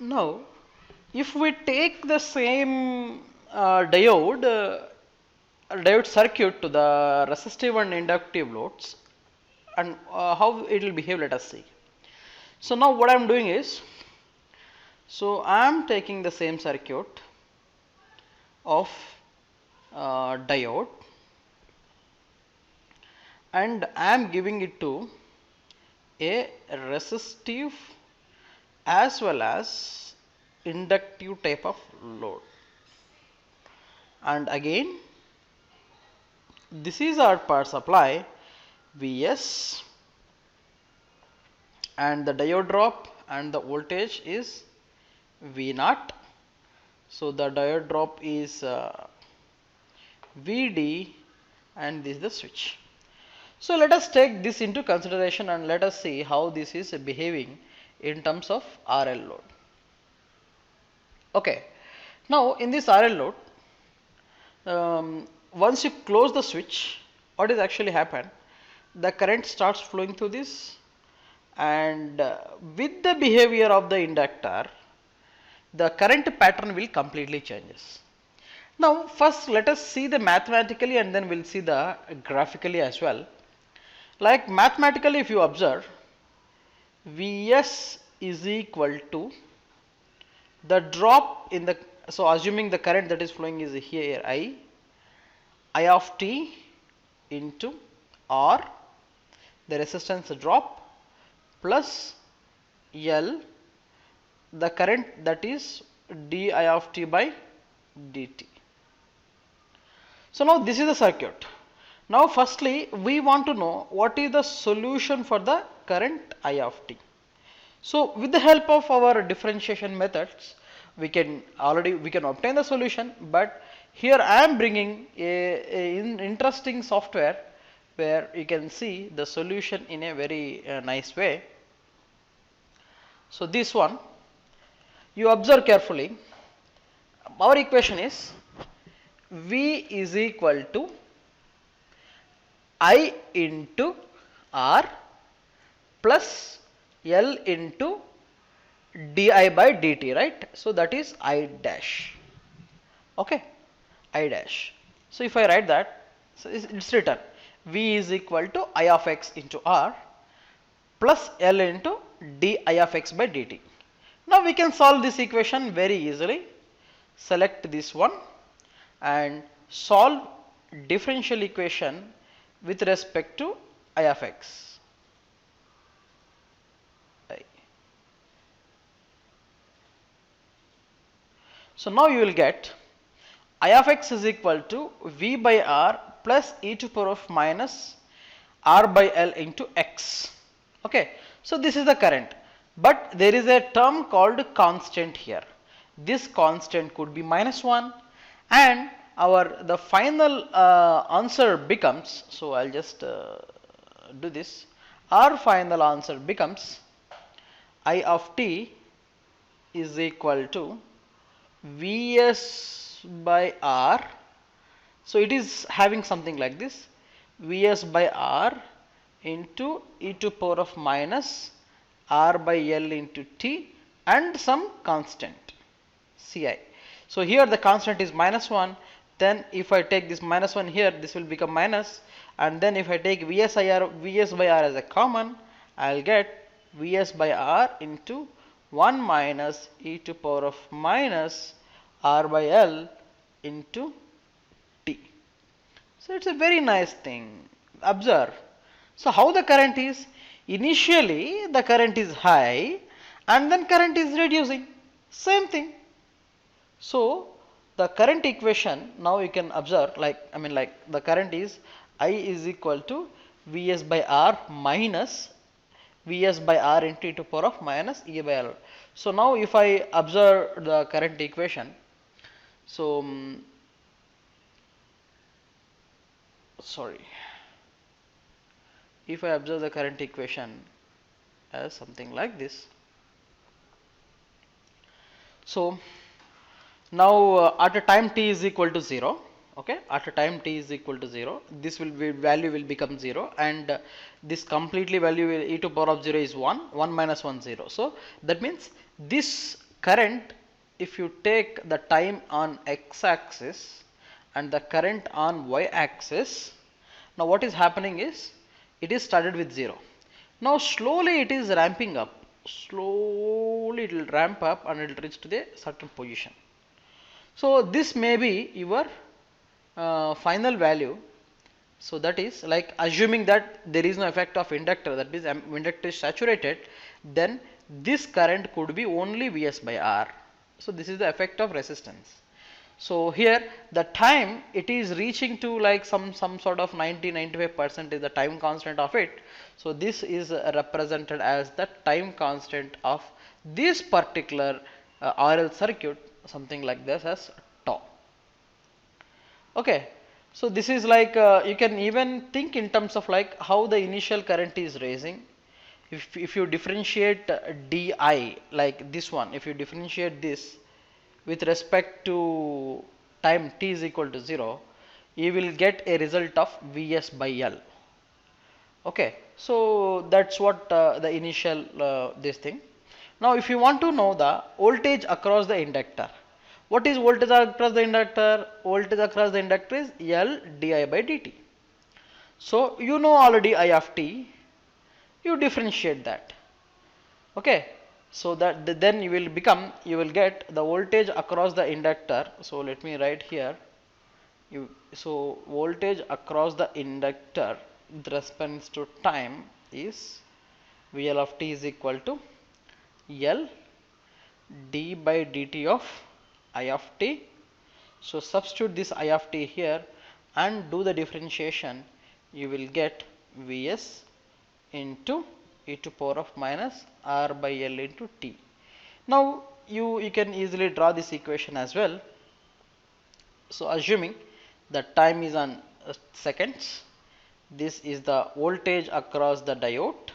Now, if we take the same diode circuit to the resistive and inductive loads, and how it will behave, let us see. So now what I am doing is, so I am taking the same circuit of diode and I am giving it to a resistive as well as inductive type of load, and again this is our power supply Vs, and the diode drop and the voltage is V0. So the diode drop is Vd and this is the switch. So let us take this into consideration and let us see how this is behaving in terms of RL load. Okay, now in this RL load, once you close the switch, what is actually happen? The current starts flowing through this, and with the behavior of the inductor, the current pattern will completely changes. Now first let us see the mathematically and then we'll see the graphically as well. Like mathematically, if you observe, Vs is equal to the drop in the, so assuming the current that is flowing is here I of t into R, the resistance drop, plus L, the current that is di of t by dt. So now this is the circuit. Now firstly we want to know what is the solution for the current I of t. So with the help of our differentiation methods we can obtain the solution, but here I am bringing a interesting software where you can see the solution in a very nice way. So this one, you observe carefully, our equation is V is equal to I into R plus L into di by dt, right? So that is I dash. Okay, I dash. So if I write that, so it's written V is equal to I of x into R plus L into di of x by dt. Now we can solve this equation very easily. Select this one and solve differential equation with respect to I of x. So now you will get I of x is equal to V by R plus e to power of minus R by L into x. Okay, so this is the current, but there is a term called constant here. This constant could be -1, and the final answer becomes, so I'll just do this. Our final answer becomes I of t is equal to Vs by R. So it is having something like this: Vs by R into e to power of minus R by L into t and some constant Ci. So here the constant is -1. Then if I take this -1 here, this will become minus, and then if I take Vs by R as a common, I'll get Vs by R into 1 minus e to power of minus R by L into t. So it's a very nice thing. Observe. So how the current is? Initially the current is high and then current is reducing. Same thing. So the current equation, now you can observe, like the current is I is equal to Vs by R minus Vs by R into e to power of minus E by L. So now if I observe the current equation, so if I observe the current equation as something like this, so now at a time t is equal to 0, okay, at a time t is equal to 0, this will be value will become 0, and this completely value will e to power of 0 is 1 minus 1 0. So that means this current, if you take the time on x axis and the current on y axis, now what is happening is it is started with 0. Now slowly it is ramping up. Slowly it will ramp up and it will reach to the certain position. So this may be your final value. So that is like assuming that there is no effect of inductor, that means inductor is saturated, then this current could be only Vs by R. So this is the effect of resistance. So here the time it is reaching to like some sort of 90-95% is the time constant of it. So this is represented as the time constant of this particular RL circuit, something like this as tau. Okay, so this is like you can even think in terms of like how the initial current is raising. If you differentiate di like this one, if you differentiate this with respect to time t is equal to 0, you will get a result of Vs by L. Okay, so that's what the initial this thing. Now if you want to know the voltage across the inductor, what is voltage across the inductor? Voltage across the inductor is L di by dt. So you know already I of t, you differentiate that. Okay, so that then you will get the voltage across the inductor. So let me write here. So voltage across the inductor with respect to time is VL of t is equal to L d by dt of I of t. So substitute this I of t here and do the differentiation. You will get Vs into e to power of minus R by L into t. Now you can easily draw this equation as well. So assuming the time is on seconds, this is the voltage across the diode,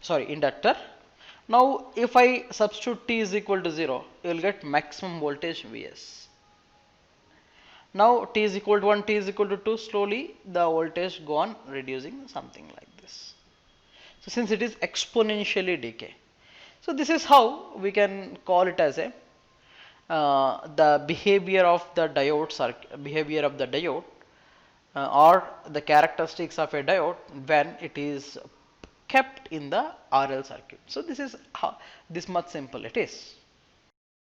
sorry, inductor. Now if I substitute t is equal to 0, you will get maximum voltage Vs. Now t is equal to 1, t is equal to 2, slowly the voltage go on reducing, something like this. So since it is exponentially decay, so this is how we can call it as a the behavior of the diode or the characteristics of a diode when it is kept in the RL circuit. So this is how, this much simple it is.